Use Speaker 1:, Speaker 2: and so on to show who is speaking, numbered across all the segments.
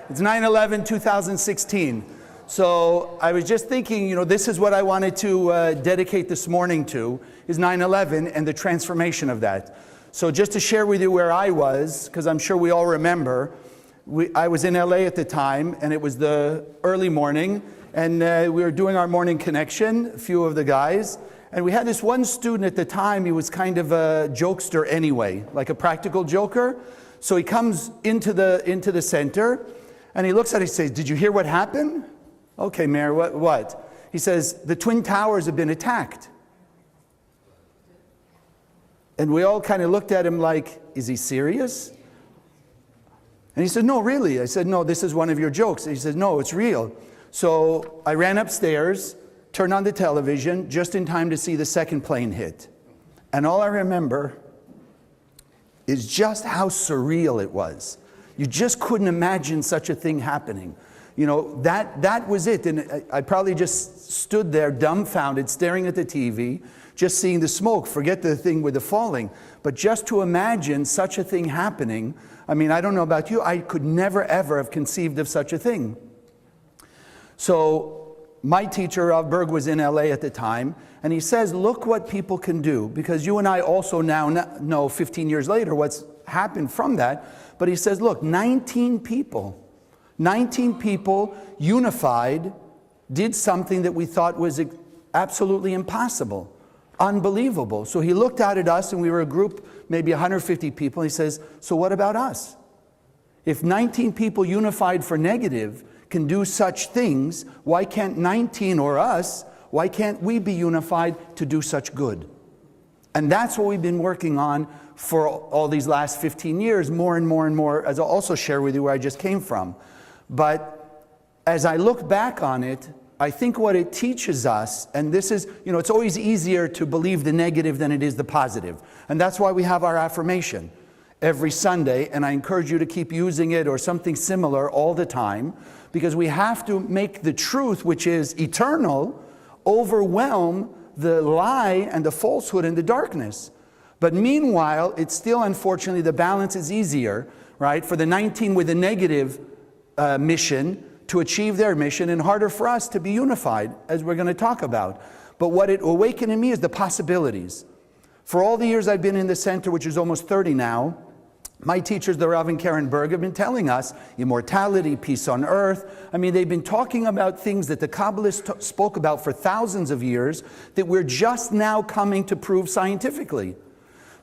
Speaker 1: It's 9/11/2016. So I was just thinking, this is what I wanted to dedicate this morning to, is 9/11 and the transformation of that. So just to share with you where I was, because I'm sure we all remember, I was in LA at the time, and it was the early morning, and we were doing our morning connection, a few of the guys, and we had this one student at the time. He was kind of a jokester anyway, like a practical joker. So he comes into the center, and he looks at it and says, "Did you hear what happened?" "Okay, Mayor, what?" He says, "The Twin Towers have been attacked." And we all kind of looked at him like, is he serious? And he said, "No, really." I said, "No, this is one of your jokes." And he said, "No, it's real." So I ran upstairs, turned on the television, just in time to see the second plane hit. And all I remember is just how surreal it was. You just couldn't imagine such a thing happening. That was it. And I probably just stood there dumbfounded, staring at the TV, just seeing the smoke. Forget the thing with the falling. But just to imagine such a thing happening, I mean, I don't know about you, I could never, ever have conceived of such a thing. So my teacher, Rav Berg, was in LA at the time, and he says, look what people can do. Because you and I also now know 15 years later what's happened from that. But he says, look, 19 people unified did something that we thought was absolutely impossible, unbelievable. So he looked out at us, and we were a group, maybe 150 people, and he says, so what about us? If 19 people unified for negative can do such things, why can't 19 or us, why can't we be unified to do such good? And that's what we've been working on for all these last 15 years, more and more and more, as I'll also share with you where I just came from. But as I look back on it, I think what it teaches us, and this is, it's always easier to believe the negative than it is the positive. And that's why we have our affirmation every Sunday, and I encourage you to keep using it or something similar all the time, because we have to make the truth, which is eternal, overwhelm the lie and the falsehood and the darkness. But meanwhile, it's still, unfortunately, the balance is easier, right, for the 19 with a negative mission to achieve their mission, and harder for us to be unified, as we're going to talk about. But what it awakened in me is the possibilities. For all the years I've been in the center, which is almost 30 now, my teachers, the Rav and Karen Berg, have been telling us immortality, peace on earth. I mean, they've been talking about things that the Kabbalists spoke about for thousands of years that we're just now coming to prove scientifically.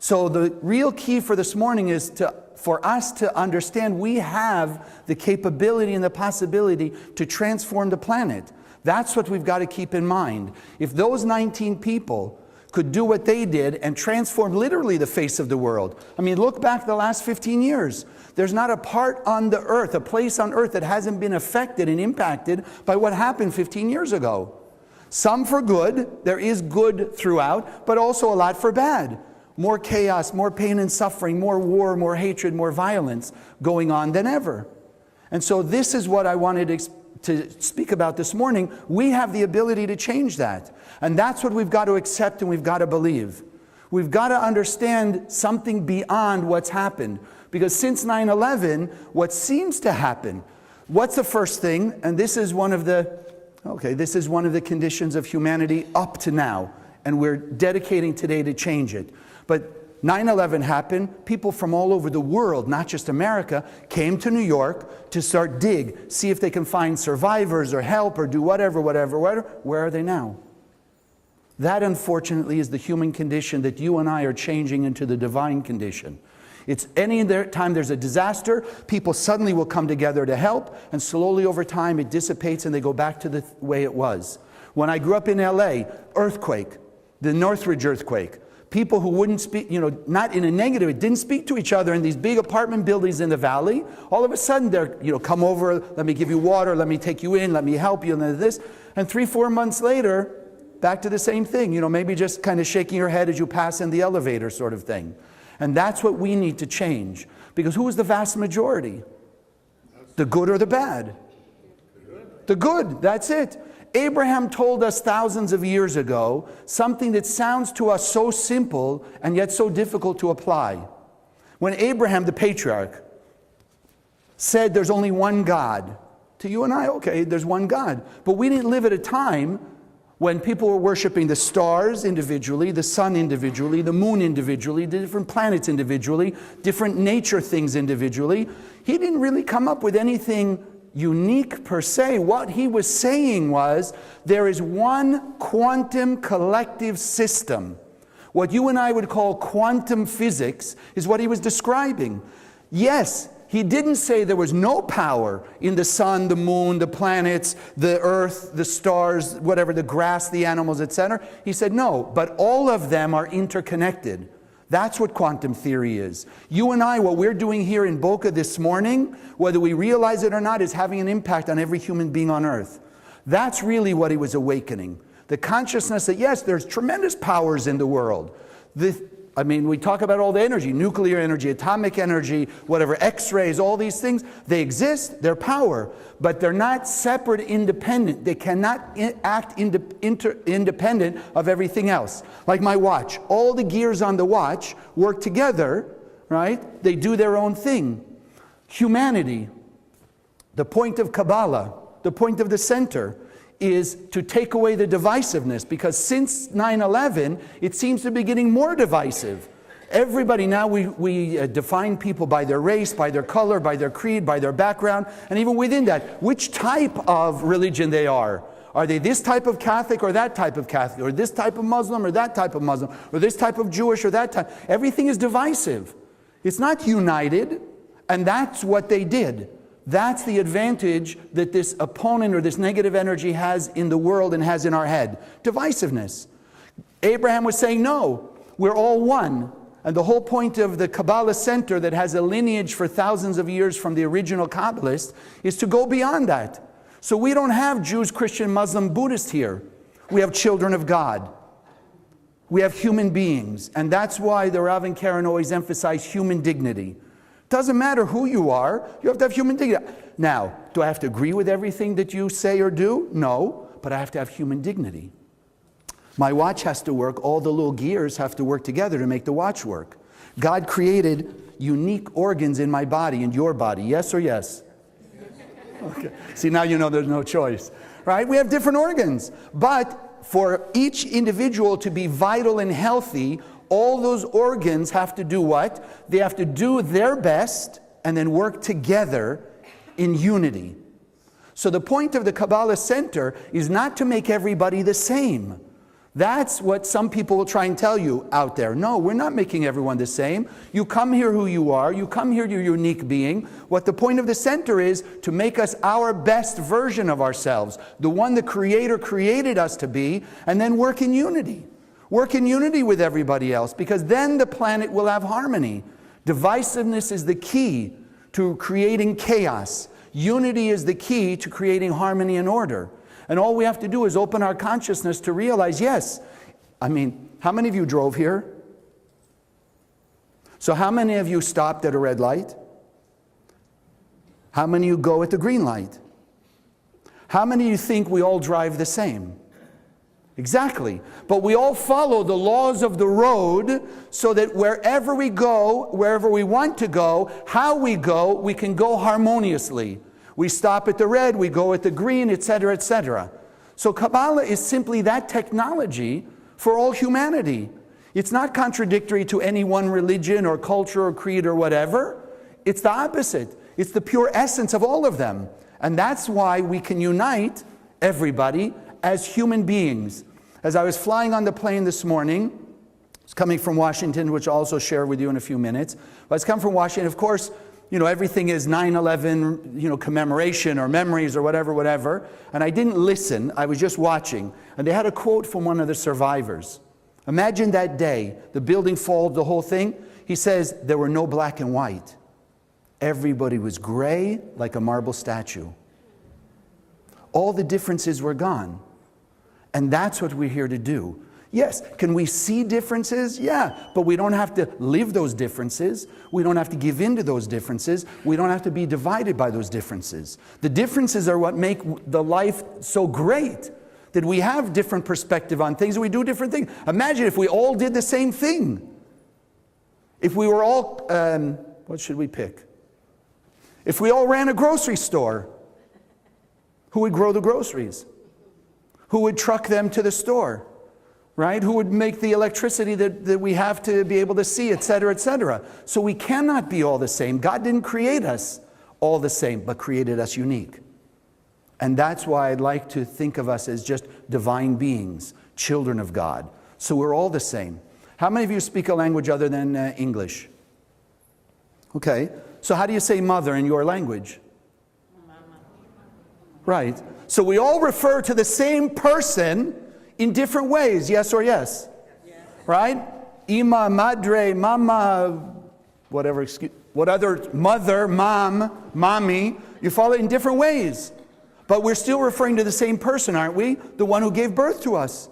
Speaker 1: So the real key for this morning is for us to understand we have the capability and the possibility to transform the planet. That's what we've got to keep in mind. If those 19 people could do what they did and transform literally the face of the world. I mean, look back the last 15 years. There's not a part on the earth, a place on earth that hasn't been affected and impacted by what happened 15 years ago. Some for good, there is good throughout, but also a lot for bad. More chaos, more pain and suffering, more war, more hatred, more violence going on than ever. And so this is what I wanted to speak about this morning. We have the ability to change that. And that's what we've got to accept and we've got to believe. We've got to understand something beyond what's happened. Because since 9/11, what seems to happen, what's the first thing? And this is one of the conditions of humanity up to now. And we're dedicating today to change it. But 9/11 happened, people from all over the world, not just America, came to New York to start see if they can find survivors or help or do whatever. Where are they now? That, unfortunately, is the human condition that you and I are changing into the divine condition. It's any time there's a disaster, people suddenly will come together to help, and slowly over time it dissipates and they go back to the way it was. When I grew up in LA, earthquake, the Northridge earthquake, people who wouldn't speak, not in a negative, it didn't speak to each other in these big apartment buildings in the valley. All of a sudden they're, come over, let me give you water, let me take you in, let me help you, and this. And 3-4 months later, back to the same thing, maybe just kind of shaking your head as you pass in the elevator sort of thing. And that's what we need to change. Because who is the vast majority? The good or the bad? The good, that's it. Abraham told us thousands of years ago something that sounds to us so simple and yet so difficult to apply. When Abraham, the patriarch, said there's only one God. To you and I, okay, there's one God. But we didn't live at a time when people were worshiping the stars individually, the sun individually, the moon individually, the different planets individually, different nature things individually. He didn't really come up with anything unique per se. What he was saying was there is one quantum collective system. What you and I would call quantum physics is what he was describing. Yes, he didn't say there was no power in the sun, the moon, the planets, the earth, the stars, whatever, the grass, the animals, etc. He said no, but all of them are interconnected. That's what quantum theory is. You and I, what we're doing here in Boca this morning, whether we realize it or not, is having an impact on every human being on earth. That's really what he was awakening. The consciousness that yes, there's tremendous powers in the world. We talk about all the energy, nuclear energy, atomic energy, whatever, X-rays, all these things. They exist, they're power, but they're not separate, independent. They cannot act independent of everything else. Like my watch, all the gears on the watch work together, right? They do their own thing. Humanity, the point of Kabbalah, the point of the center, is to take away the divisiveness, because since 9/11, it seems to be getting more divisive. Everybody now, we define people by their race, by their color, by their creed, by their background, and even within that, which type of religion they are. Are they this type of Catholic or that type of Catholic, or this type of Muslim or that type of Muslim, or this type of Jewish or that type? Everything is divisive. It's not united, and that's what they did. That's the advantage that this opponent or this negative energy has in the world and has in our head. Divisiveness. Abraham was saying, no, we're all one. And the whole point of the Kabbalah Center that has a lineage for thousands of years from the original Kabbalists is to go beyond that. So we don't have Jews, Christian, Muslim, Buddhist here. We have children of God. We have human beings. And that's why the Rav and Karen always emphasize human dignity. Doesn't matter who you are, you have to have human dignity. Now, do I have to agree with everything that you say or do? No, but I have to have human dignity. My watch has to work, all the little gears have to work together to make the watch work. God created unique organs in my body and your body, yes or yes? Okay. See, now you know there's no choice, right? We have different organs, but for each individual to be vital and healthy, all those organs have to do what? They have to do their best and then work together in unity. So the point of the Kabbalah Center is not to make everybody the same. That's what some people will try and tell you out there. No, we're not making everyone the same. You come here who you are. You come here your unique being. What the point of the center is to make us our best version of ourselves, the one the Creator created us to be, and then work in unity. Work in unity with everybody else, because then the planet will have harmony. Divisiveness is the key to creating chaos. Unity is the key to creating harmony and order. And all we have to do is open our consciousness to realize, yes, how many of you drove here? So how many of you stopped at a red light? How many of you go at the green light? How many of you think we all drive the same? Exactly. But we all follow the laws of the road so that wherever we go, wherever we want to go, how we go, we can go harmoniously. We stop at the red, we go at the green, etc., etc. So Kabbalah is simply that technology for all humanity. It's not contradictory to any one religion or culture or creed or whatever. It's the opposite. It's the pure essence of all of them. And that's why we can unite everybody as human beings. As I was flying on the plane this morning, I was coming from Washington, which I'll also share with you in a few minutes. But I was coming from Washington, of course, everything is 9/11, commemoration or memories or whatever. And I didn't listen, I was just watching. And they had a quote from one of the survivors. Imagine that day, the building falls, the whole thing. He says, there were no black and white. Everybody was gray like a marble statue. All the differences were gone. And that's what we're here to do. Yes, can we see differences? Yeah, but we don't have to live those differences. We don't have to give in to those differences. We don't have to be divided by those differences. The differences are what make the life so great, that we have different perspective on things and we do different things. Imagine if we all did the same thing. If we were all, what should we pick? If we all ran a grocery store, who would grow the groceries? Who would truck them to the store? Right? Who would make the electricity that we have to be able to see, et cetera, et cetera. So we cannot be all the same. God didn't create us all the same, but created us unique. And that's why I'd like to think of us as just divine beings, children of God. So we're all the same. How many of you speak a language other than English? Okay. So how do you say mother in your language? Right. So we all refer to the same person in different ways, yes or yes? Yes. Right? Ima, madre, mama, whatever, what other, mother, mom, mommy, you follow it in different ways. But we're still referring to the same person, aren't we? The one who gave birth to us.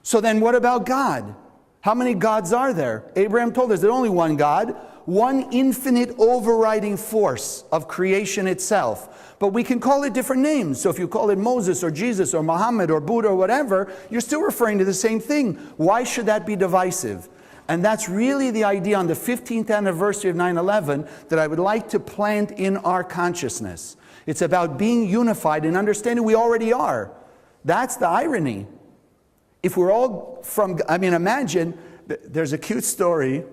Speaker 1: So then what about God? How many gods are there? Abraham told us there's only one God, one infinite overriding force of creation itself. But we can call it different names. So if you call it Moses or Jesus or Muhammad or Buddha or whatever, you're still referring to the same thing. Why should that be divisive? And that's really the idea on the 15th anniversary of 9/11 that I would like to plant in our consciousness. It's about being unified and understanding we already are. That's the irony. If we're all imagine, there's a cute story,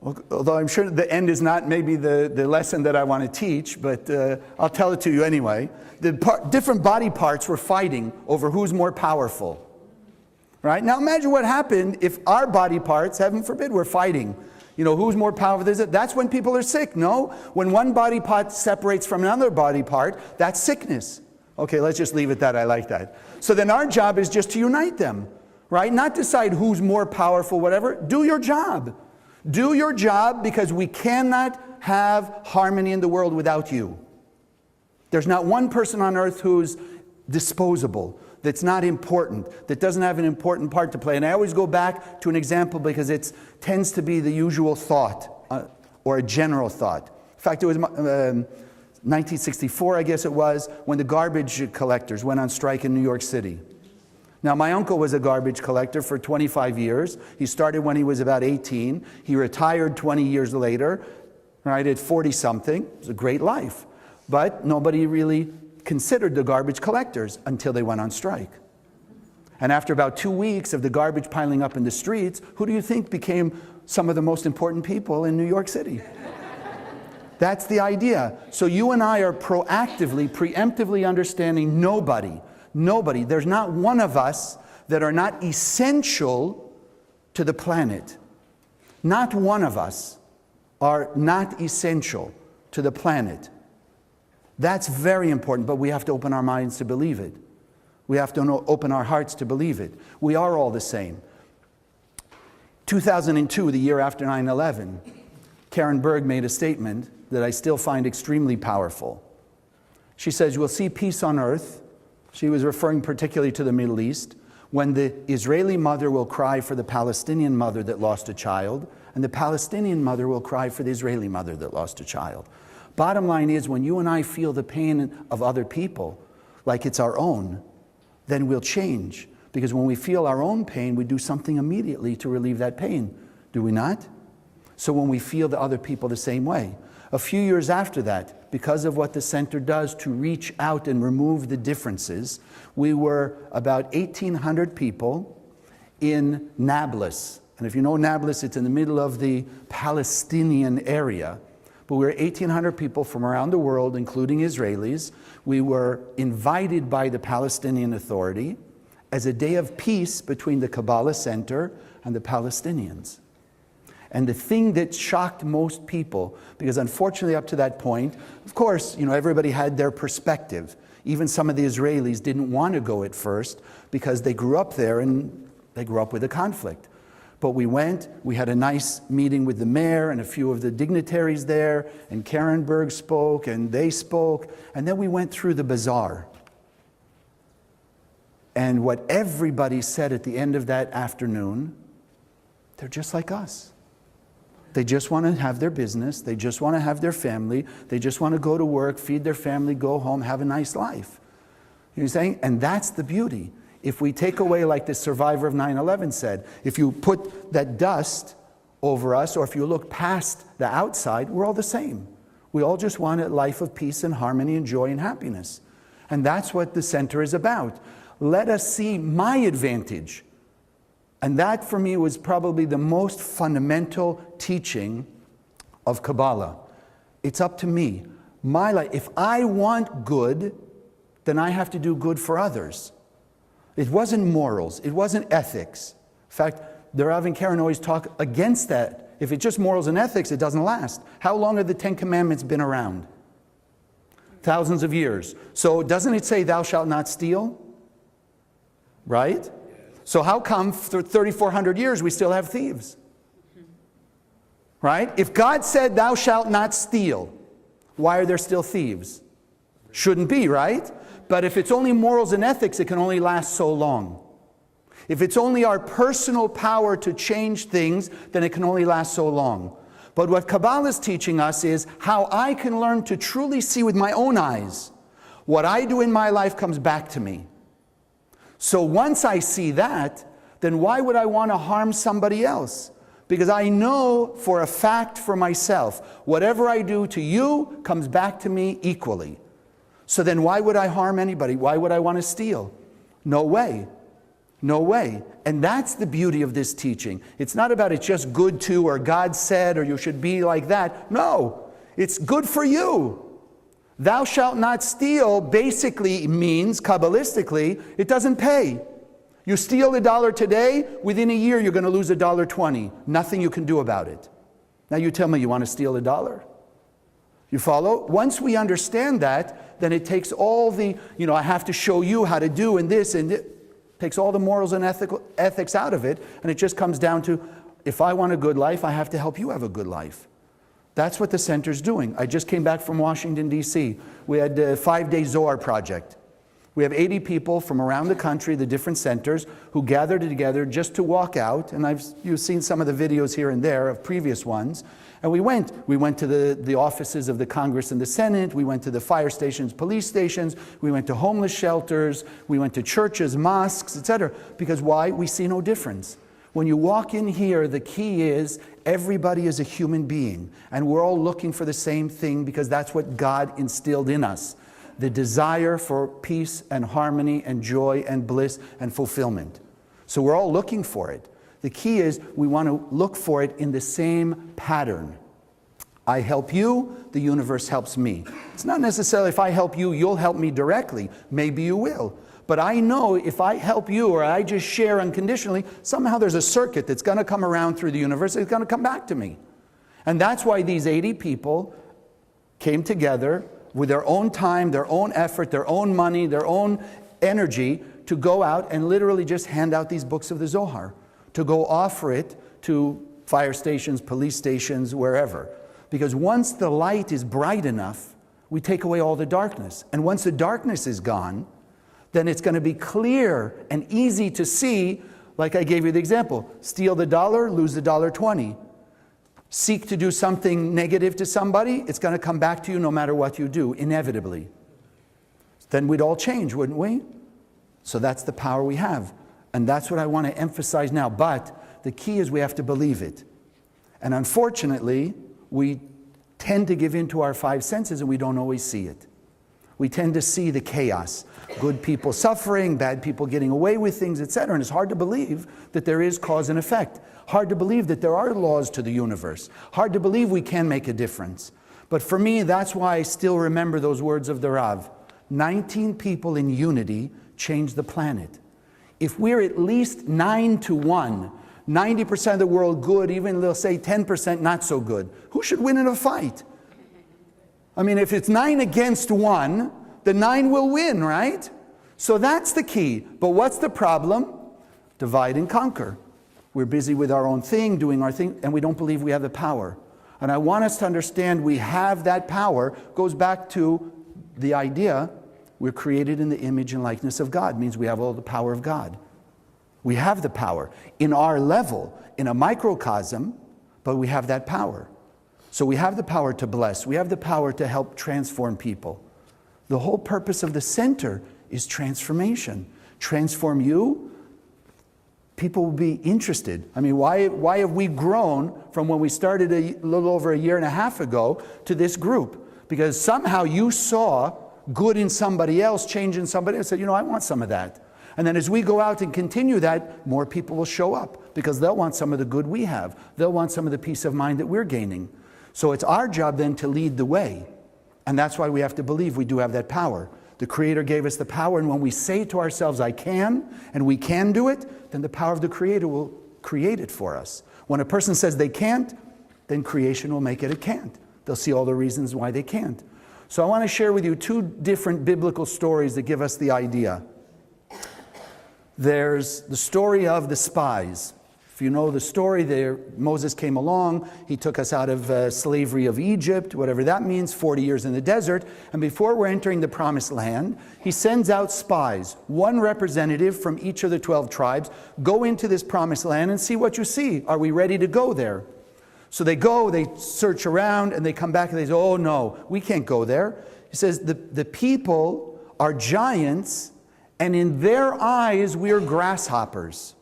Speaker 1: although I'm sure the end is not maybe the lesson that I want to teach, but I'll tell it to you anyway. Different body parts were fighting over who's more powerful. Right? Now imagine what happened if our body parts, heaven forbid, were fighting. You know, who's more powerful? That's when people are sick, no? When one body part separates from another body part, that's sickness. Okay, let's just leave it that. I like that. So then our job is just to unite them, right? Not decide who's more powerful, whatever. Do your job. Do your job, because we cannot have harmony in the world without you. There's not one person on earth who's disposable, that's not important, that doesn't have an important part to play. And I always go back to an example because it tends to be the usual thought or a general thought. In fact, it was 1964, I guess it was, when the garbage collectors went on strike in New York City. Now, my uncle was a garbage collector for 25 years. He started when he was about 18. He retired 20 years later, right, at 40-something. It was a great life. But nobody really considered the garbage collectors until they went on strike. And after about 2 weeks of the garbage piling up in the streets, who do you think became some of the most important people in New York City? That's the idea. So you and I are proactively, preemptively understanding nobody, there's not one of us that are not essential to the planet. Not one of us are not essential to the planet. That's very important, but we have to open our minds to believe it. We have to open our hearts to believe it. We are all the same. 2002, the year after 9/11, Karen Berg made a statement that I still find extremely powerful. She says, "You will see peace on earth." She was referring particularly to the Middle East, when the Israeli mother will cry for the Palestinian mother that lost a child, and the Palestinian mother will cry for the Israeli mother that lost a child. Bottom line is, when you and I feel the pain of other people like it's our own, then we'll change. Because when we feel our own pain, we do something immediately to relieve that pain. Do we not? So when we feel the other people the same way. A few years after that, because of what the center does to reach out and remove the differences, we were about 1,800 people in Nablus. And if you know Nablus, it's in the middle of the Palestinian area. But we were 1,800 people from around the world, including Israelis. We were invited by the Palestinian Authority as a day of peace between the Kabbalah Center and the Palestinians. And the thing that shocked most people, because unfortunately up to that point, of course, everybody had their perspective. Even some of the Israelis didn't want to go at first because they grew up there and they grew up with a conflict. But we went, we had a nice meeting with the mayor and a few of the dignitaries there, and Karen Berg spoke, and they spoke, and then we went through the bazaar. And what everybody said at the end of that afternoon, they're just like us. They just want to have their business, they just want to have their family, they just want to go to work, feed their family, go home, have a nice life. You know what I'm saying? And that's the beauty. If we take away, like the survivor of 9/11 said, if you put that dust over us, or if you look past the outside, we're all the same. We all just want a life of peace and harmony and joy and happiness. And that's what the center is about. Let us see my advantage. And that for me was probably the most fundamental teaching of Kabbalah. It's up to me. My life. If I want good, then I have to do good for others. It wasn't morals. It wasn't ethics. In fact, the Rav and Karen always talk against that. If it's just morals and ethics, it doesn't last. How long have the Ten Commandments been around? Thousands of years. So doesn't it say, thou shalt not steal? Right? So how come for 3,400 years we still have thieves? Right? If God said, thou shalt not steal, why are there still thieves? Shouldn't be, right? But if it's only morals and ethics, it can only last so long. If it's only our personal power to change things, then it can only last so long. But what Kabbalah is teaching us is how I can learn to truly see with my own eyes. What I do in my life comes back to me. So once I see that, then why would I want to harm somebody else? Because I know for a fact for myself, whatever I do to you comes back to me equally. So then why would I harm anybody? Why would I want to steal? No way. No way. And that's the beauty of this teaching. It's not about it's just good to, or God said, or you should be like that. No, it's good for you. Thou shalt not steal basically means, Kabbalistically, it doesn't pay. You steal $1 today, within a year you're going to lose $1.20. Nothing you can do about it. Now you tell me you want to steal $1. You follow? Once we understand that, then it takes all the, I have to show you how to do and this and this. Takes all the morals and ethics out of it, and it just comes down to, if I want a good life, I have to help you have a good life. That's what the center's doing. I just came back from Washington, D.C. We had a 5-day Zohar project. We have 80 people from around the country, the different centers, who gathered together just to walk out, and you've seen some of the videos here and there of previous ones. And we went to the offices of the Congress and the Senate, we went to the fire stations, police stations, we went to homeless shelters, we went to churches, mosques, etc. Because why? We see no difference. When you walk in here, the key is everybody is a human being, and we're all looking for the same thing because that's what God instilled in us. The desire for peace and harmony and joy and bliss and fulfillment. So we're all looking for it. The key is we want to look for it in the same pattern. I help you, the universe helps me. It's not necessarily if I help you, you'll help me directly. Maybe you will. But I know if I help you or I just share unconditionally, somehow there's a circuit that's going to come around through the universe. It's going to come back to me. And that's why these 80 people came together with their own time, their own effort, their own money, their own energy to go out and literally just hand out these books of the Zohar. To go offer it to fire stations, police stations, wherever. Because once the light is bright enough, we take away all the darkness. And once the darkness is gone, then it's going to be clear and easy to see, like I gave you the example. Steal $1, lose $1.20. Seek to do something negative to somebody, it's going to come back to you no matter what you do, inevitably. Then we'd all change, wouldn't we? So that's the power we have. And that's what I want to emphasize now. But the key is we have to believe it. And unfortunately, we tend to give in to our 5 senses and we don't always see it. We tend to see the chaos. Good people suffering, bad people getting away with things, etc. And it's hard to believe that there is cause and effect. Hard to believe that there are laws to the universe. Hard to believe we can make a difference. But for me, that's why I still remember those words of the Rav. 19 people in unity change the planet. If we're at least 9-1, 90% of the world good, even they'll say 10% not so good, who should win in a fight? I mean, if it's 9 against 1, the 9 will win, right? So that's the key. But what's the problem? Divide and conquer. We're busy with our own thing, doing our thing, and we don't believe we have the power. And I want us to understand we have that power. Goes back to the idea we're created in the image and likeness of God. It means we have all the power of God. We have the power in our level, in a microcosm, but we have that power. So we have the power to bless. We have the power to help transform people. The whole purpose of the center is transformation. Transform you, people will be interested. I mean, why have we grown from when we started a little over a year and a half ago to this group? Because somehow you saw good in somebody else, change in somebody else, and said, I want some of that. And then as we go out and continue that, more people will show up because they'll want some of the good we have. They'll want some of the peace of mind that we're gaining. So it's our job then to lead the way. And that's why we have to believe we do have that power. The Creator gave us the power, and when we say to ourselves, I can, and we can do it, then the power of the Creator will create it for us. When a person says they can't, then creation will make it can't. They'll see all the reasons why they can't. So I want to share with you two different biblical stories that give us the idea. There's the story of the spies. If you know the story, there Moses came along. He took us out of slavery of Egypt, whatever that means, 40 years in the desert. And before we're entering the promised land, he sends out spies, one representative from each of the 12 tribes. Go into this promised land and see what you see. Are we ready to go there? So they go, they search around, and they come back and they say, oh no, we can't go there. He says, the people are giants, and in their eyes we are grasshoppers.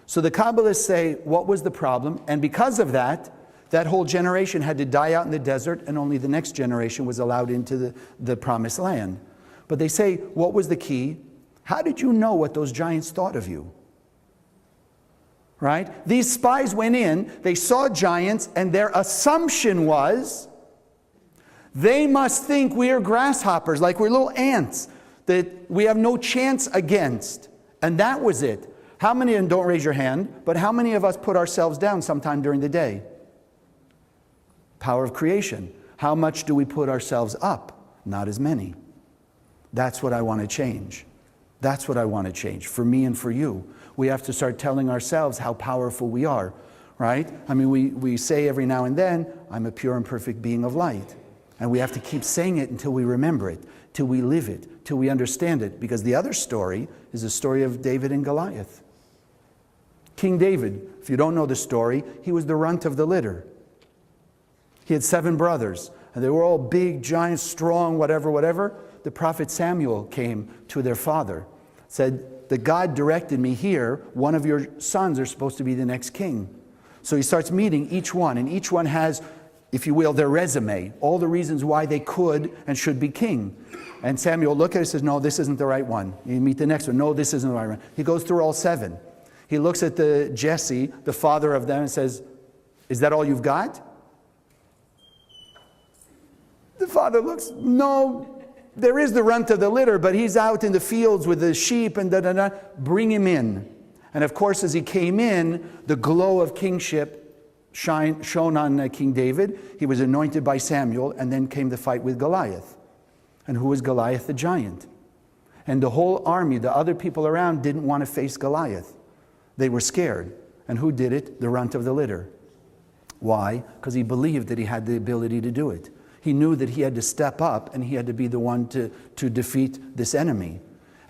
Speaker 1: So the Kabbalists say, what was the problem? And because of that, that whole generation had to die out in the desert, and only the next generation was allowed into the promised land. But they say, what was the key? How did you know what those giants thought of you? Right? These spies went in, they saw giants, and their assumption was, they must think we are grasshoppers, like we're little ants, that we have no chance against. And that was it. How many, and don't raise your hand, but how many of us put ourselves down sometime during the day? Power of creation. How much do we put ourselves up? Not as many. That's what I want to change. That's what I want to change for me and for you. We have to start telling ourselves how powerful we are, right? I mean, we say every now and then, I'm a pure and perfect being of light. And we have to keep saying it until we remember it, till we live it, till we understand it. Because the other story is the story of David and Goliath. King David, if you don't know the story, he was the runt of the litter. He had 7 brothers, and they were all big, giant, strong, whatever. The prophet Samuel came to their father, said, that God directed me here, one of your sons are supposed to be the next king. So he starts meeting each one, and each one has, if you will, their resume, all the reasons why they could and should be king. And Samuel looked at it and says, no, this isn't the right one. You meet the next one, no, this isn't the right one. He goes through all 7. He looks at Jesse, the father of them, and says, is that all you've got? The father looks, no, there is the runt of the litter, but he's out in the fields with the sheep and da-da-da. Bring him in. And of course, as he came in, the glow of kingship shone on King David. He was anointed by Samuel, and then came the fight with Goliath. And who was Goliath? The giant. And the whole army, the other people around, didn't want to face Goliath. They were scared. And who did it? The runt of the litter. Why? Because he believed that he had the ability to do it. He knew that he had to step up, and he had to be the one to defeat this enemy.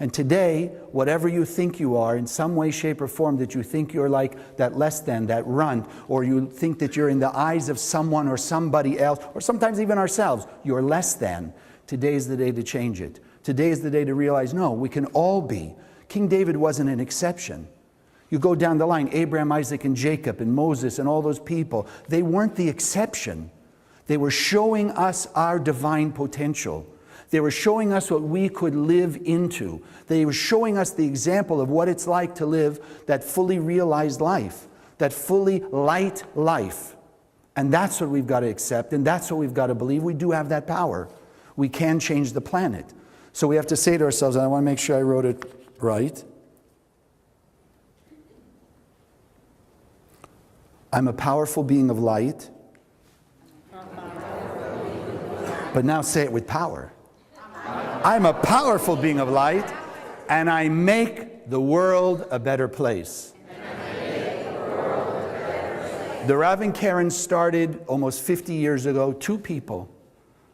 Speaker 1: And today, whatever you think you are, in some way, shape, or form, that you think you're like that less than, that runt, or you think that you're in the eyes of someone or somebody else, or sometimes even ourselves, you're less than. Today is the day to change it. Today is the day to realize, no, we can all be. King David wasn't an exception. You go down the line, Abraham, Isaac, and Jacob, and Moses, and all those people, they weren't the exception. They were showing us our divine potential. They were showing us what we could live into. They were showing us the example of what it's like to live that fully realized life, that fully light life. And that's what we've got to accept, and that's what we've got to believe. We do have that power. We can change the planet. So we have to say to ourselves, and I want to make sure I wrote it right, I'm a powerful being of light. But now say it with power. I'm a powerful being of light, and I make the world a better place. The Rav and Karen started almost 50 years ago, 2 people.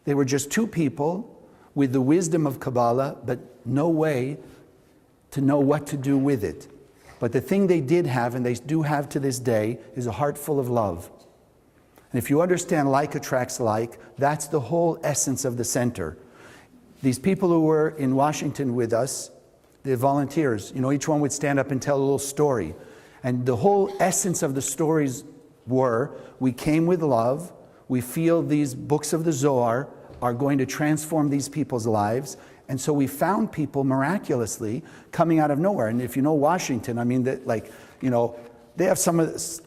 Speaker 1: They were just 2 people with the wisdom of Kabbalah, but no way to know what to do with it. But the thing they did have, and they do have to this day, is a heart full of love. And if you understand like attracts like, that's the whole essence of the center. These people who were in Washington with us, the volunteers, each one would stand up and tell a little story. And the whole essence of the stories were, we came with love, we feel these books of the Zohar are going to transform these people's lives, and so we found people miraculously coming out of nowhere. And if you know Washington, I mean, they have some of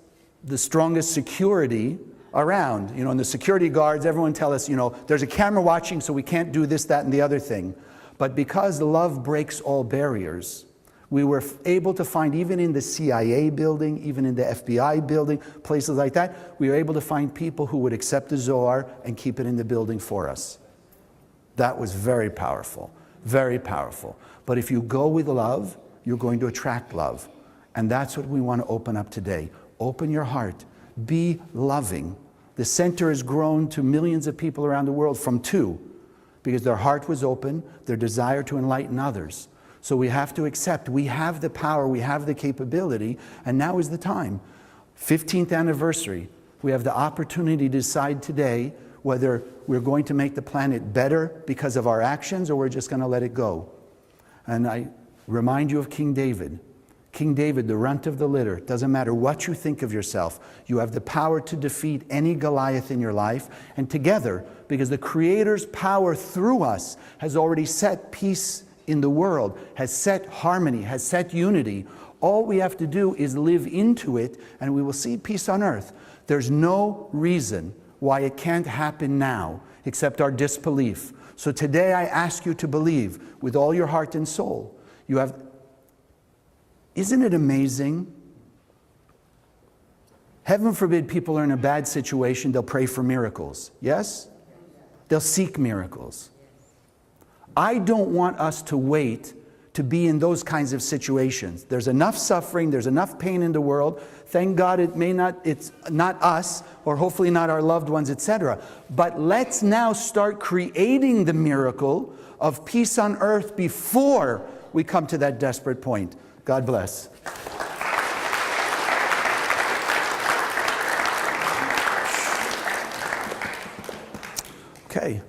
Speaker 1: the strongest security around. And the security guards, everyone tell us, there's a camera watching, so we can't do this, that, and the other thing. But because love breaks all barriers, we were able to find, even in the CIA building, even in the FBI building, places like that, we were able to find people who would accept the Zohar and keep it in the building for us. That was very powerful, very powerful. But if you go with love, you're going to attract love. And that's what we want to open up today. Open your heart. Be loving. The center has grown to millions of people around the world from 2, because their heart was open, their desire to enlighten others. So we have to accept we have the power, we have the capability, and now is the time. 15th anniversary. We have the opportunity to decide today whether we're going to make the planet better because of our actions, or we're just going to let it go. And I remind you of King David. King David, the runt of the litter. It doesn't matter what you think of yourself. You have the power to defeat any Goliath in your life. And together, because the Creator's power through us has already set peace in the world, has set harmony, has set unity. All we have to do is live into it, and we will see peace on earth. There's no reason why it can't happen now, except our disbelief. So today I ask you to believe with all your heart and soul. Isn't it amazing? Heaven forbid people are in a bad situation, they'll pray for miracles. Yes? They'll seek miracles. I don't want us to wait to be in those kinds of situations. There's enough suffering, there's enough pain in the world. Thank God it's not us, or hopefully not our loved ones, etc. But let's now start creating the miracle of peace on earth before we come to that desperate point. God bless. Okay.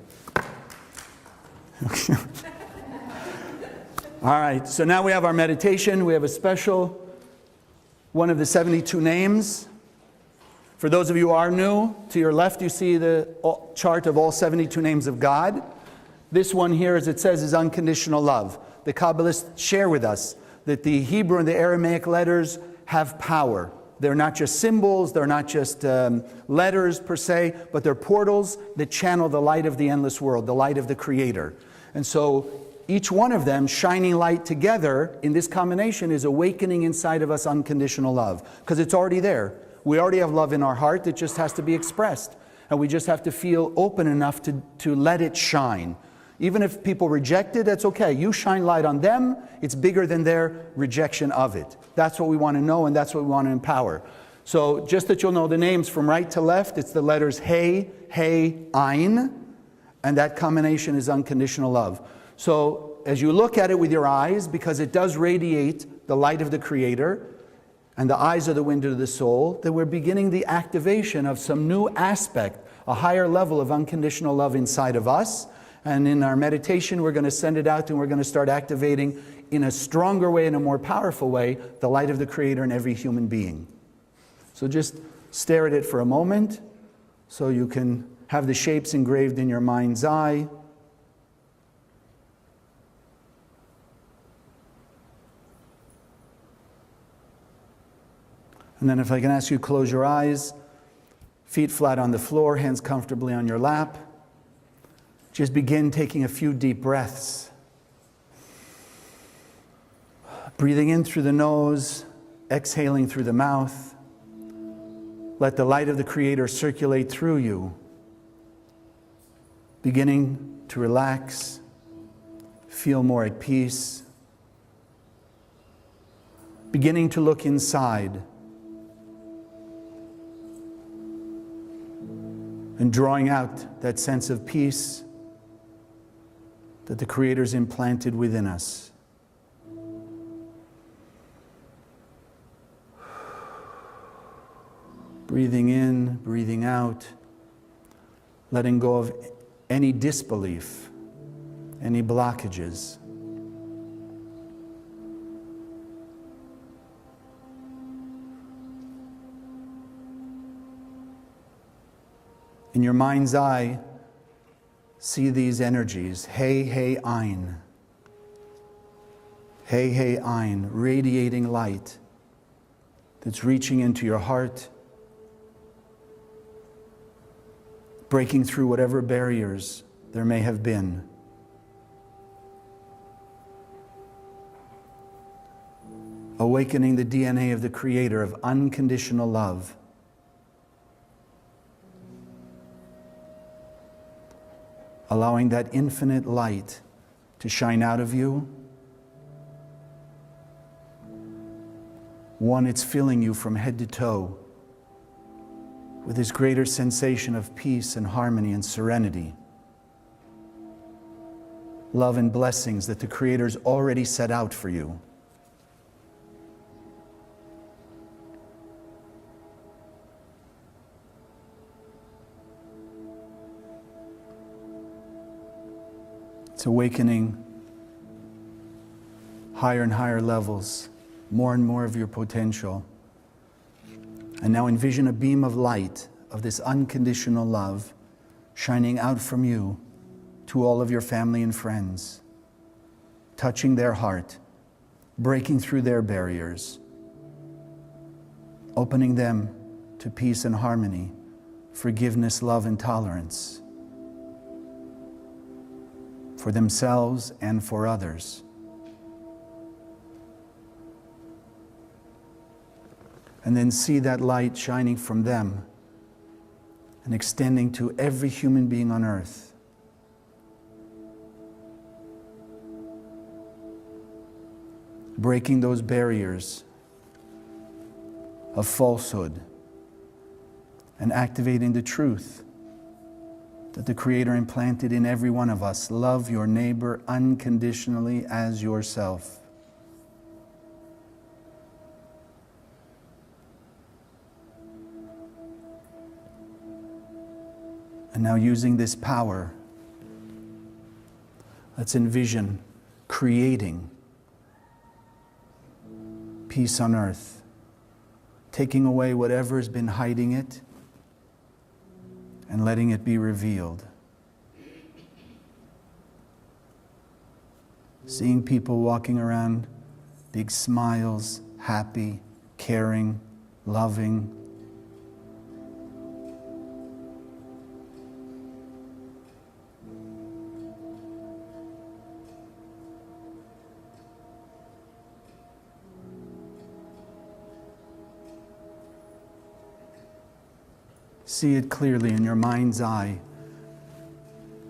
Speaker 1: All right, so now we have our meditation. We have a special one of the 72 names. For those of you who are new, to your left you see the chart of all 72 names of God. This one here, as it says, is unconditional love. The Kabbalists share with us that the Hebrew and the Aramaic letters have power. They're not just symbols, they're not just letters per se, but they're portals that channel the light of the endless world, the light of the Creator. And so each one of them shining light together in this combination is awakening inside of us unconditional love, because it's already there. We already have love in our heart. It just has to be expressed, and we just have to feel open enough to let it shine. Even if people reject it, that's okay. You shine light on them. It's bigger than their rejection of it. That's what we want to know, and that's what we want to empower. So just that you'll know the names from right to left, it's the letters Hey, Hey, Ein, and that combination is unconditional love. So as you look at it with your eyes, because it does radiate the light of the Creator, and the eyes are the window of the soul, that we're beginning the activation of some new aspect, a higher level of unconditional love inside of us. And in our meditation, we're going to send it out, and we're going to start activating in a stronger way, in a more powerful way, the light of the Creator in every human being. So just stare at it for a moment so you can have the shapes engraved in your mind's eye. And then if I can ask you, close your eyes, feet flat on the floor, hands comfortably on your lap. Just begin taking a few deep breaths. Breathing in through the nose, exhaling through the mouth. Let the light of the Creator circulate through you. Beginning to relax, feel more at peace. Beginning to look inside. And drawing out that sense of peace that the Creator's implanted within us. Breathing in, breathing out, letting go of any disbelief, any blockages. In your mind's eye, see these energies. Hey, hey, ein. Hey, hey, ein. Radiating light that's reaching into your heart, breaking through whatever barriers there may have been. Awakening the DNA of the Creator of unconditional love. Allowing that infinite light to shine out of you. One, it's filling you from head to toe with this greater sensation of peace and harmony and serenity. Love and blessings that the Creator's already set out for you. It's awakening higher and higher levels, more and more of your potential. And now envision a beam of light of this unconditional love shining out from you to all of your family and friends, touching their heart, breaking through their barriers, opening them to peace and harmony, forgiveness, love, and tolerance for themselves and for others. And then see that light shining from them and extending to every human being on earth. Breaking those barriers of falsehood and activating the truth that the Creator implanted in every one of us. Love your neighbor unconditionally as yourself. And now, using this power, let's envision creating peace on earth, taking away whatever has been hiding it and letting it be revealed. Seeing people walking around, big smiles, happy, caring, loving. See it clearly in your mind's eye.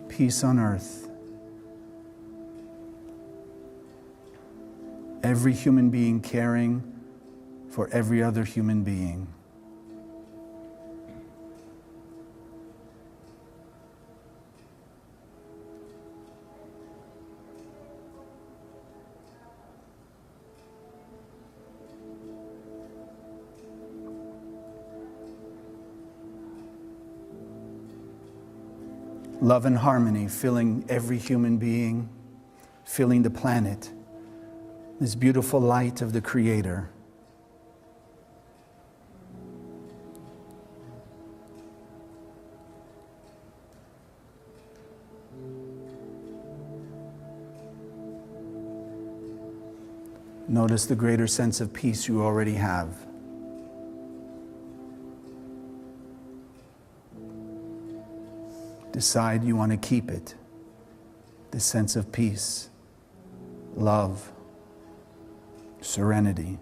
Speaker 1: Peace on earth. Every human being caring for every other human being. Love and harmony filling every human being, filling the planet. This beautiful light of the Creator. Notice the greater sense of peace you already have. Decide you want to keep it, this sense of peace, love, serenity.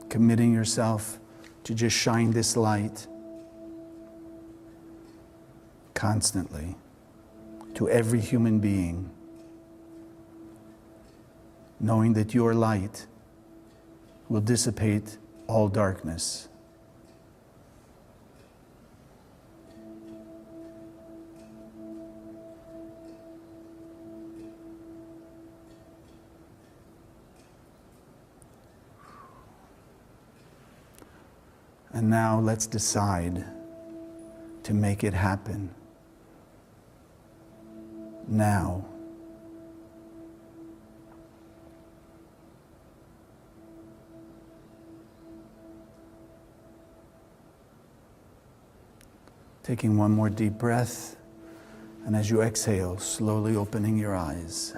Speaker 1: Committing yourself to just shine this light constantly to every human being, knowing that your light will dissipate all darkness. And now let's decide to make it happen. Now. Taking one more deep breath, and as you exhale, slowly opening your eyes.